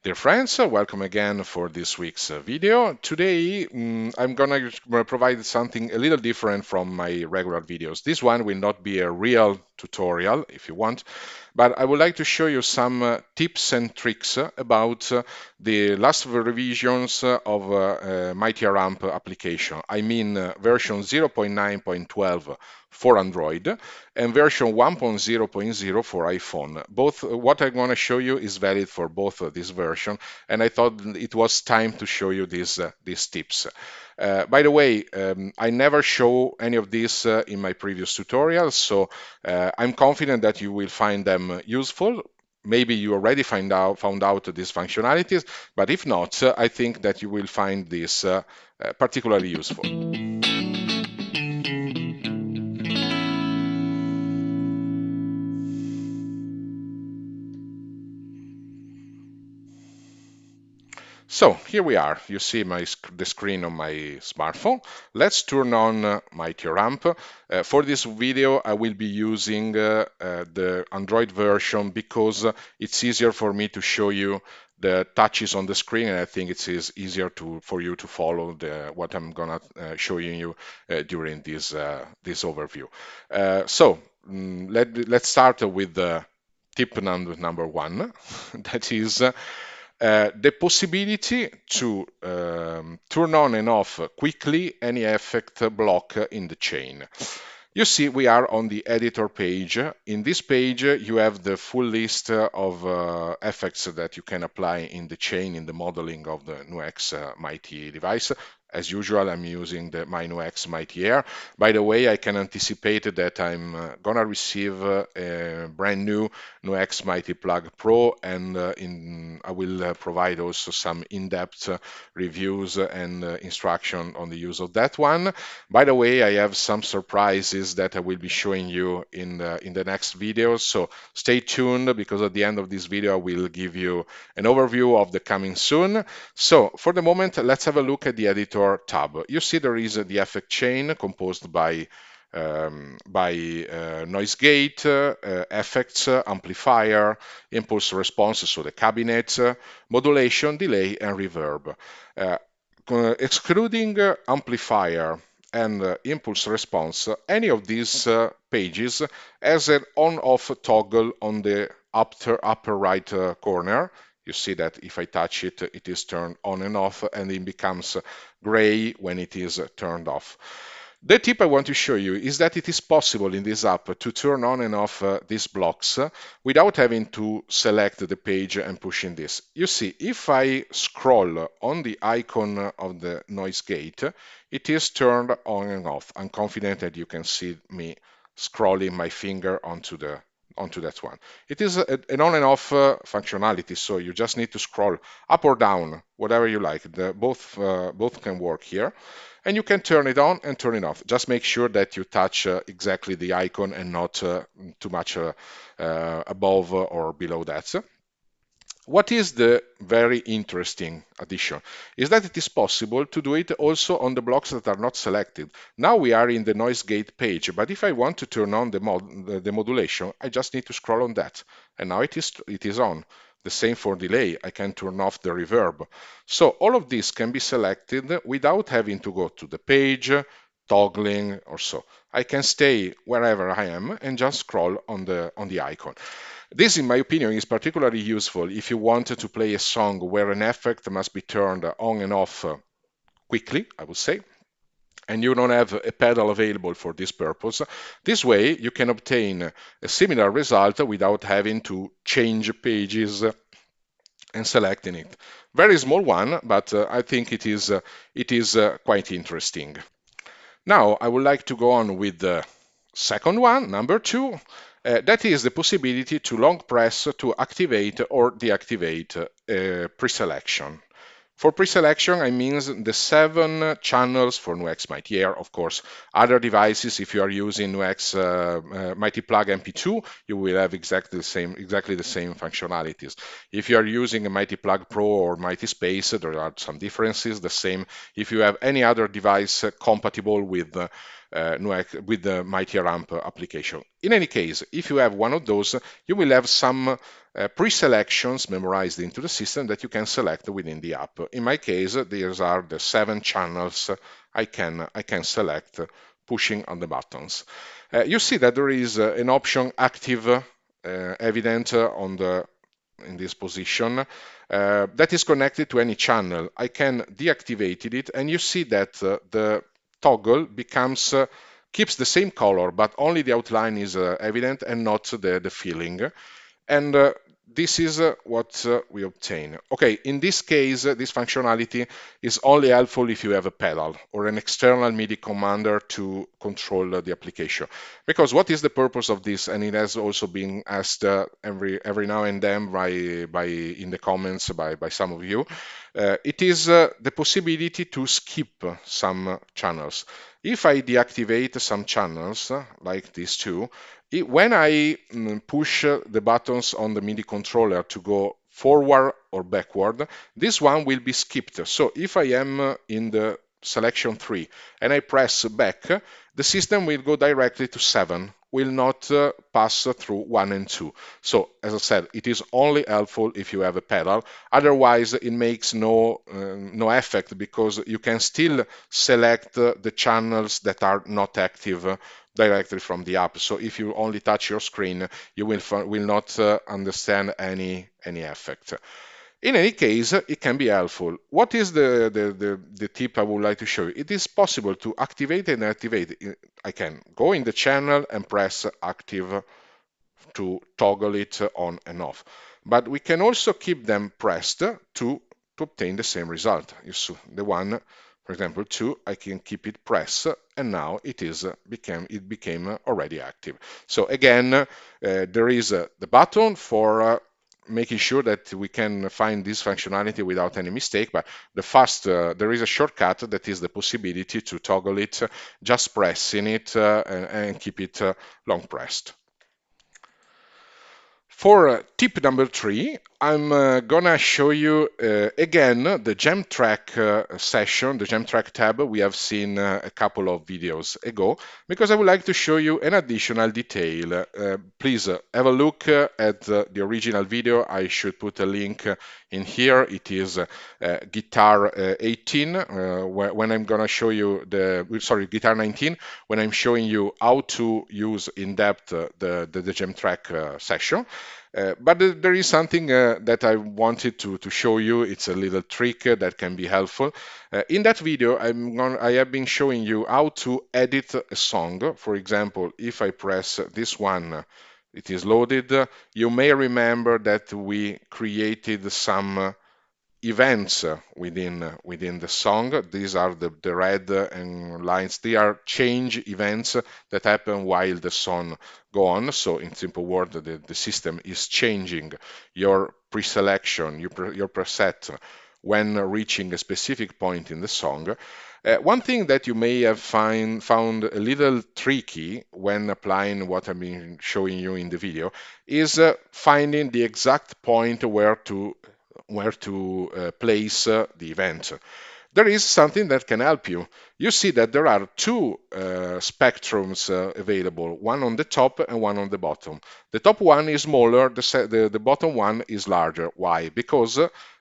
Dear friends, welcome again for this week's video. Today, I'm gonna provide something a little different from my regular videos. This one will not be a real tutorial, if you want, but I would like to show you some tips and tricks about the last revisions of Mightier Amp application. I mean version 0.9.12 for Android and version 1.0.0 for iPhone. Both what I'm going to show you is valid for both of these versions, and I thought it was time to show you these tips. By the way, I never show any of this in my previous tutorials, so I'm confident that you will find them useful. Maybe you already found out these functionalities, but if not, I think that you will find this particularly useful. So here we are. You see the screen on my smartphone. Let's turn on Mightier Amp. For this video, I will be using the Android version because it's easier for me to show you the touches on the screen, and I think it is easier for you to follow what I'm gonna showing you during this overview. Let's start with tip number one. That is the possibility to turn on and off quickly any effect block in the chain. You see, we are on the editor page. In this page, you have the full list of effects that you can apply in the chain in the modeling of the NUX Mighty device. As usual, I'm using my NUX Mighty Air. By the way, I can anticipate that I'm gonna receive a brand new NUX Mighty Plug Pro, and I will provide also some in-depth reviews and instruction on the use of that one. By the way, I have some surprises that I will be showing you in the next video, so stay tuned because at the end of this video I will give you an overview of the coming soon. So for the moment, let's have a look at the editor tab. You see there is the effect chain composed by noise gate, effects, amplifier, impulse response, so the cabinet, modulation, delay, and reverb. Uh, Excluding amplifier and impulse response, any of these pages has an on-off toggle on the upper right corner. You see that if I touch it, it is turned on and off, and it becomes gray when it is turned off. The tip I want to show you is that it is possible in this app to turn on and off these blocks without having to select the page and pushing this. You see, if I scroll on the icon of the noise gate, it is turned on and off. I'm confident that you can see me scrolling my finger onto that one. It is an on and off functionality, so you just need to scroll up or down, whatever you like. Both can work here, and you can turn it on and turn it off. Just make sure that you touch exactly the icon and not too much above or below that. What is the very interesting addition is that it is possible to do it also on the blocks that are not selected. Now we are in the noise gate page, but if I want to turn on the modulation, I just need to scroll on that, and now it is on. The same for delay. I can turn off the reverb. So all of this can be selected without having to go to the page, toggling or so. I can stay wherever I am and just scroll on the icon. This, in my opinion, is particularly useful if you want to play a song where an effect must be turned on and off quickly, I would say, and you don't have a pedal available for this purpose. This way, you can obtain a similar result without having to change pages and selecting it. Very small one, but I think it is quite interesting. Now, I would like to go on with the second one, number two. That is the possibility to long press to activate or deactivate preselection. For preselection, I mean the 7 channels for NUX Mighty Air. Of course, other devices, if you are using NUX Mighty Plug MP2, you will have exactly the same functionalities. If you are using a Mighty Plug Pro or Mighty Space, there are some differences. The same if you have any other device compatible with with the Mightier Amp application. In any case, if you have one of those, you will have some pre-selections memorized into the system that you can select within the app. In my case, these are the 7 channels I can select pushing on the buttons. You see that there is an option active evident in this position that is connected to any channel. I can deactivate it, and you see that the toggle keeps the same color, but only the outline is evident and not the filling. And this is what we obtain. Okay, in this case, this functionality is only helpful if you have a pedal or an external MIDI commander to control the application. Because what is the purpose of this? And it has also been asked every now and then by in the comments by some of you. It is the possibility to skip some channels. If I deactivate some channels, like these two, when I push the buttons on the MIDI controller to go forward or backward, this one will be skipped. So if I am in the selection 3 and I press back, the system will go directly to 7, will not pass through 1 and 2. So as I said, it is only helpful if you have a pedal. Otherwise, it makes no effect, because you can still select the channels that are not active directly from the app. So if you only touch your screen, you will not understand any effect. In any case, it can be helpful. What is the tip I would like to show you? It is possible to activate and activate. I can go in the channel and press active to toggle it on and off. But we can also keep them pressed to obtain the same result. The one, for example, 2, I can keep it pressed, and now it became already active. So again, there is the button for making sure that we can find this functionality without any mistake, but there is a shortcut that is the possibility to toggle it just pressing it and keep it long pressed. For tip number 3, I'm gonna show you again the gem track session, the gem track tab we have seen a couple of videos ago, because I would like to show you an additional detail. Please have a look at the original video. I should put a link in here. It is guitar 18 when I'm gonna show you guitar 19, when I'm showing you how to use in depth the gem track session. But there is something that I wanted to show you. It's a little trick that can be helpful. In that video, I have been showing you how to edit a song. For example, if I press this one, it is loaded. You may remember that we created some events within the song. These are the red and lines. They are change events that happen while the song go on. So in simple word, the system is changing your pre-selection, your preset when reaching a specific point in the song. One thing that you may have found a little tricky when applying what I've been showing you in the video is finding the exact point where to place the event. There is something that can help you. You see that there are two spectrums available, one on the top and one on the bottom. The top one is smaller, the bottom one is larger. Why? Because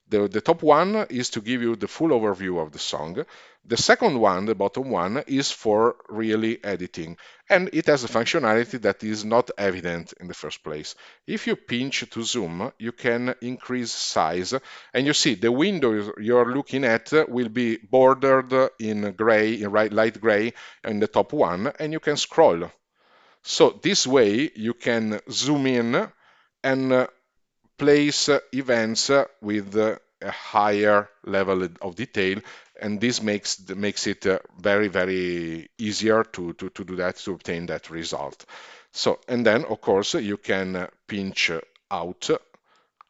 the top one is to give you the full overview of the song. The second one, the bottom one, is for really editing, and it has a functionality that is not evident in the first place. If you pinch to zoom, you can increase size, and you see the window you're looking at will be bordered in gray, in light gray, in the top one, and you can scroll. So this way you can zoom in and place events with a higher level of detail, and this makes it very easier to do that, to obtain that result. So, and then of course you can pinch out,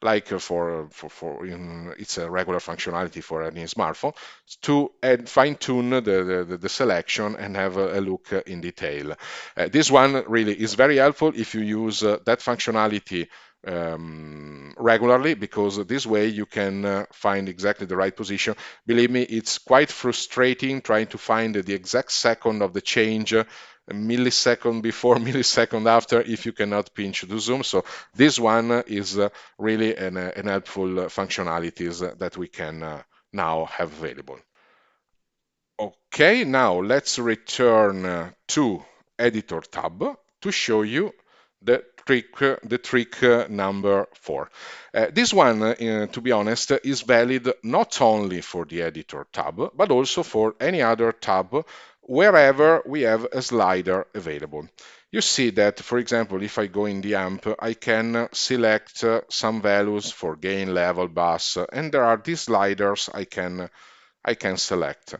like it's a regular functionality for any smartphone, to fine-tune the selection and have a look in detail. This one really is very helpful if you use that functionality regularly, because this way you can find exactly the right position. Believe me, it's quite frustrating trying to find the exact second of the change, a millisecond before, millisecond after, if you cannot pinch the zoom. So this one is really an helpful functionalities that we can now have available. Okay, now let's return to Editor tab to show you the trick number 4. This one, to be honest, is valid not only for the Editor tab, but also for any other tab wherever we have a slider available. You see that, for example, if I go in the amp, I can select some values for gain, level, bass, and there are these sliders I can select.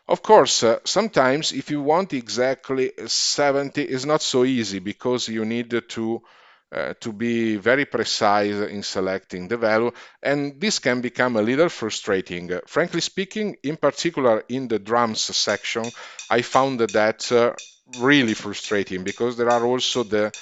Of course, sometimes if you want exactly 70, it's not so easy, because you need to be very precise in selecting the value, and this can become a little frustrating. Frankly speaking, in particular in the drums section, I found that really frustrating, because there are also the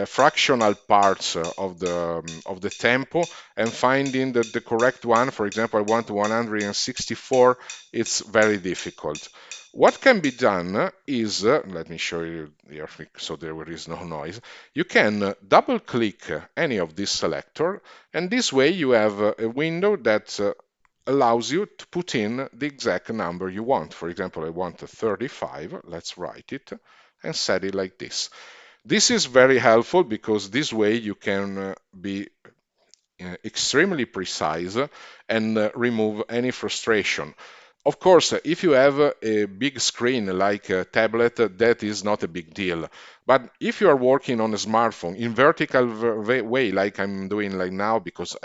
fractional parts of the tempo, and finding the correct one. For example, I want 164, it's very difficult. What can be done is, let me show you here so there is no noise. You can double click any of this selector, and this way you have a window that allows you to put in the exact number you want. For example, I want a 35, let's write it and set it like this. This is very helpful, because this way you can be extremely precise and remove any frustration. Of course, if you have a big screen like a tablet, that is not a big deal. But if you are working on a smartphone in vertical way, like I'm doing like now, because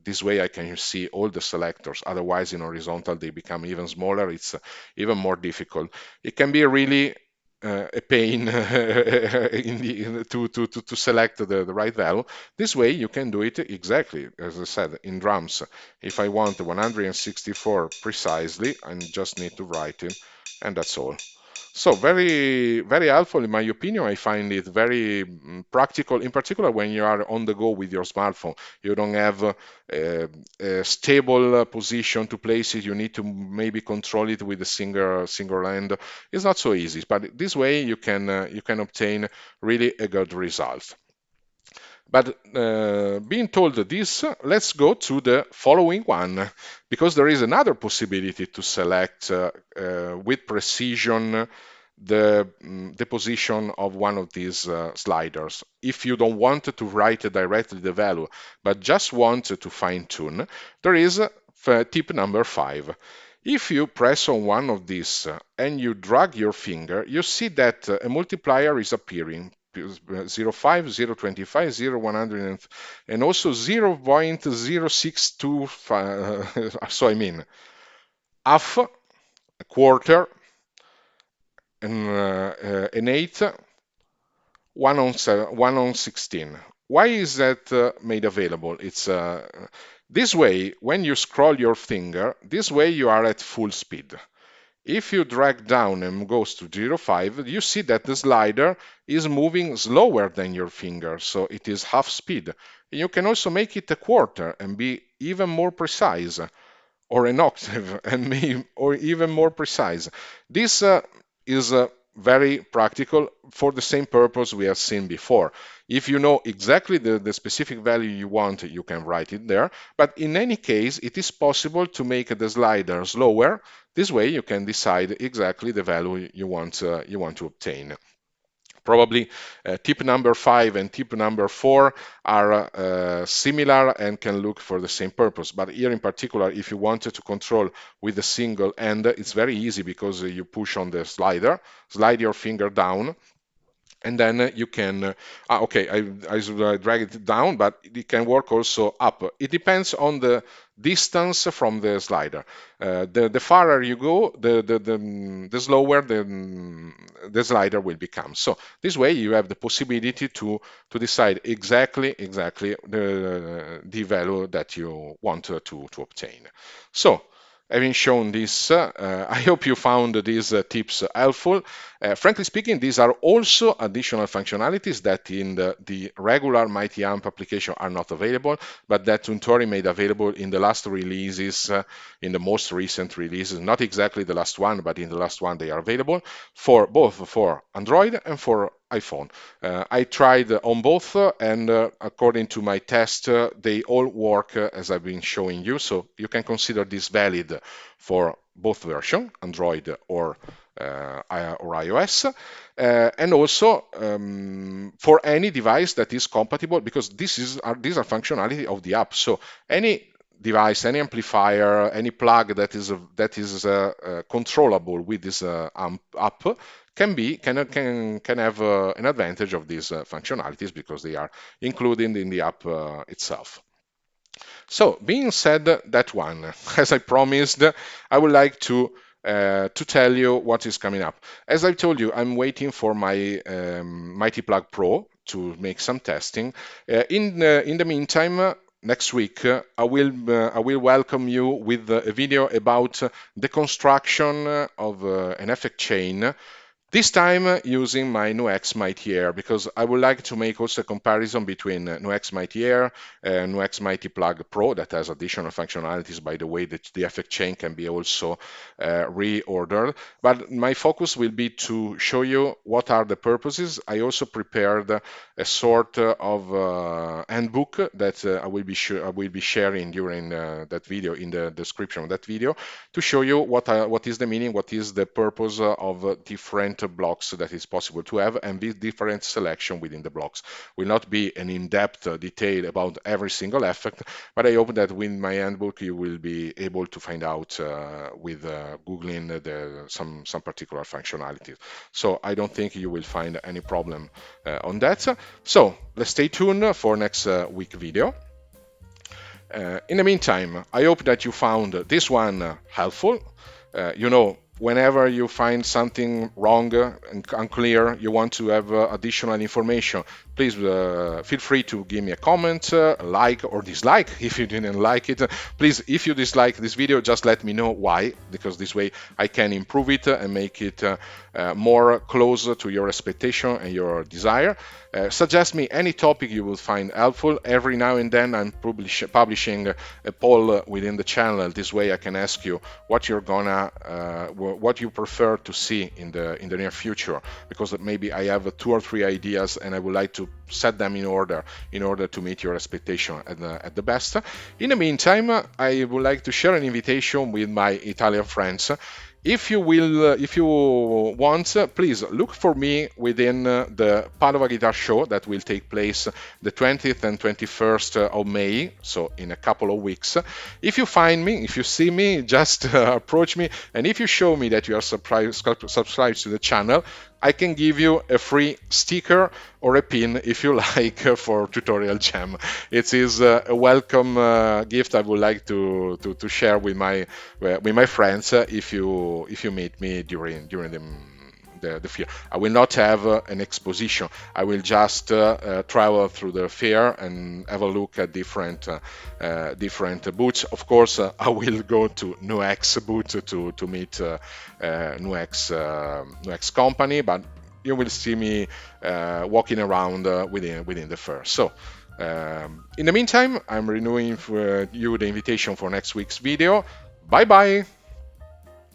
this way I can see all the selectors, otherwise in horizontal they become even smaller, it's even more difficult. It can be really a pain to select the right value. This way you can do it exactly, as I said, in drums. If I want 164 precisely, I just need to write it, and that's all. So very, very helpful in my opinion. I find it very practical, in particular when you are on the go with your smartphone. You don't have a stable position to place it. You need to maybe control it with a single hand. It's not so easy, but this way you can obtain really a good result. But being told this, let's go to the following one, because there is another possibility to select with precision the position of one of these sliders. If you don't want to write directly the value, but just want to fine tune, there is tip number 5. If you press on one of these and you drag your finger, you see that a multiplier is appearing. 0.5, 0.25, 0.100, and also 0.0625, so I mean half, a quarter, an eighth, 1 on 7, 1 on 16. Why is that made available? It's this way, when you scroll your finger, this way you are at full speed. If you drag down and goes to 0.5, you see that the slider is moving slower than your finger, so it is half speed. You can also make it a quarter and be even more precise, or an octave or even more precise. This is very practical for the same purpose we have seen before. If you know exactly the specific value you want, you can write it there. But in any case, it is possible to make the slider slower. This way you can decide exactly the value you want to obtain. Probably tip number 5 and tip number 4 are similar and can look for the same purpose. But here in particular, if you wanted to control with a single hand, it's very easy, because you push on the slider, slide your finger down, and then you can okay, I drag it down, but it can work also up. It depends on the distance from the slider. The farther you go, the slower the slider will become. So this way you have the possibility to decide exactly the value that you want to obtain. So having shown this, I hope you found these tips helpful. Frankly speaking, these are also additional functionalities that in the regular Mighty Amp application are not available, but that Tuntori made available in the last releases, in the most recent releases, not exactly the last one, but in the last one they are available for both for Android and for iPhone. I tried on both, and according to my test, they all work as I've been showing you. So you can consider this valid for both versions, Android or iOS, and also for any device that is compatible, because these are functionality of the app. So any device, any amplifier, any plug that is controllable with this app can have an advantage of these functionalities because they are included in the app itself. So, being said that one, as I promised, I would like to tell you what is coming up. As I told you, I'm waiting for my Mighty Plug Pro to make some testing. In the meantime, next week I will welcome you with a video about the construction of an effect chain, this time using my NUX Mightier, because I would like to make also a comparison between NUX Mightier and NUX Mighty Plug Pro that has additional functionalities, by the way, that the effect chain can be also reordered. But my focus will be to show you what are the purposes. I also prepared a sort of handbook that I will be sharing during that video, in the description of that video, to show you what is the meaning, what is the purpose of different blocks that is possible to have, and this different selection within the blocks. Will not be an in-depth detail about every single effect, but I hope that with my handbook you will be able to find out with Googling some particular functionalities. So I don't think you will find any problem on that. So let's stay tuned for next week video. In the meantime, I hope that you found this one helpful. Whenever you find something wrong and unclear, you want to have additional information, please feel free to give me a comment, like or dislike if you didn't like it. Please, if you dislike this video, just let me know why, because this way I can improve it and make it more closer to your expectation and your desire. Suggest me any topic you will find helpful. Every now and then I'm publishing a poll within the channel. This way I can ask you what what you prefer to see in the near future, because maybe I have 2 or 3 ideas and I would like to set them in order to meet your expectation at the best. In the meantime, I would like to share an invitation with my Italian friends. If you want, please look for me within the Padova Guitar Show that will take place the 20th and 21st of May, so in a couple of weeks. If you find me, if you see me, just approach me, and if you show me that you are subscribed to the channel, I can give you a free sticker or a pin if you like for Tutorial Jam. It is a welcome gift I would like to share with my friends if you meet me during the fair. I will not have an exposition. I will just travel through the fair and have a look at different booths. Of course, I will go to NUX booth to meet NUX company, but you will see me walking around within the fair. So. In the meantime, I'm renewing for you the invitation for next week's video. Bye bye!